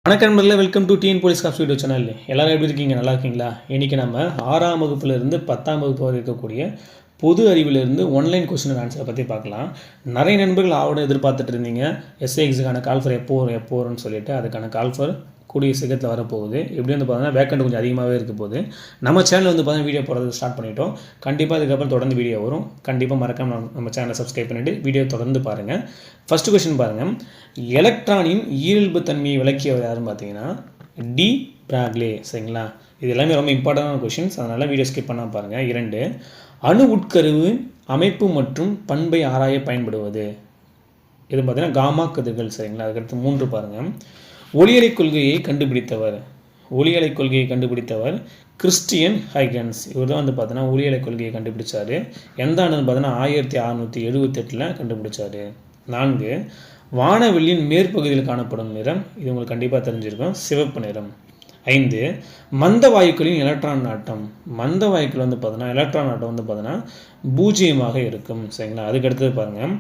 வணக்கம் நண்பர்களே, welcome to TN police cops YouTube channel. எல்லாரும் எப்படி இருக்கீங்க? நல்லா இருக்கீங்களா? இன்றைக்கி நம்ம 6ஆம் வகுப்புலேருந்து 10ஆம் வகுப்பு வரை இருக்கக்கூடிய பொது அறிவிலிருந்து ஒன்லைன் கொஸ்டின் ஆன்சரை பற்றி பார்க்கலாம். நிறைய நண்பர்கள் ஆவோட எதிர்பார்த்துட்டு இருந்தீங்க எஸ்ஐஎக்ஸுக்கான கால்ஃபர் எப்போ வரும்னு சொல்லிட்டு. அதுக்கான கால்ஃபர் கூடிய சீக்கிரத்தில் வரப்போகுது. எப்படி வந்து பார்த்தீங்கன்னா வேக்கண்ட் கொஞ்சம் அதிகமாகவே இருக்க போகுது. நம்ம சேனல் வந்து பார்த்தீங்கன்னா வீடியோ போடுறது ஸ்டார்ட் பண்ணிட்டோம். கண்டிப்பாக அதுக்கப்புறம் தொடர்ந்து வீடியோ வரும். கண்டிப்பாக மறக்காம நம்ம சேனலை சப்ஸ்கிரைப் பண்ணிவிட்டு வீடியோ தொடர்ந்து பாருங்கள். ஃபஸ்ட்டு கொஸ்டின் பாருங்கள். எலக்ட்ரானின் இயல்பு தன்மையை விளக்கியவர் யாருன்னு பார்த்தீங்கன்னா டி பிராக்லே. சரிங்களா? இது எல்லாமே ரொம்ப இம்பார்ட்டண்டான கொஷின்ஸ், அதனால் வீடியோ ஸ்கிப் பண்ணால் பாருங்கள். 2, அணு உட்கருவின் அமைப்பு மற்றும் பண்பை ஆராய பயன்படுவது. இது பார்த்தீங்கன்னா காமா கதிர்கள். சரிங்களா? அதுக்கடுத்து 3 பாருங்கள். ஒளியலை கொள்கையை கண்டுபிடித்தவர் கிறிஸ்டியன் ஹைகன்ஸ். இவர் தான் வந்து பார்த்தீங்கன்னா ஒளியலை கொள்கையை கண்டுபிடிச்சார். எந்த ஆண்டுன்னு பார்த்தீங்கன்னா 1678 கண்டுபிடிச்சார். 4, வானவெளியின் மேற்பகுதியில் காணப்படும் நிறம். இது உங்களுக்கு கண்டிப்பாக தெரிஞ்சிருக்கும், சிவப்பு நிறம். 5, மந்த வாயுக்களின் எலக்ட்ரான் ஆட்டம். மந்த வாயுக்கள் வந்து பார்த்தீங்கன்னா எலக்ட்ரான் ஆட்டம் வந்து பார்த்தீங்கன்னா 0 இருக்கும். சரிங்களா? அதுக்கடுத்தது பாருங்கள்.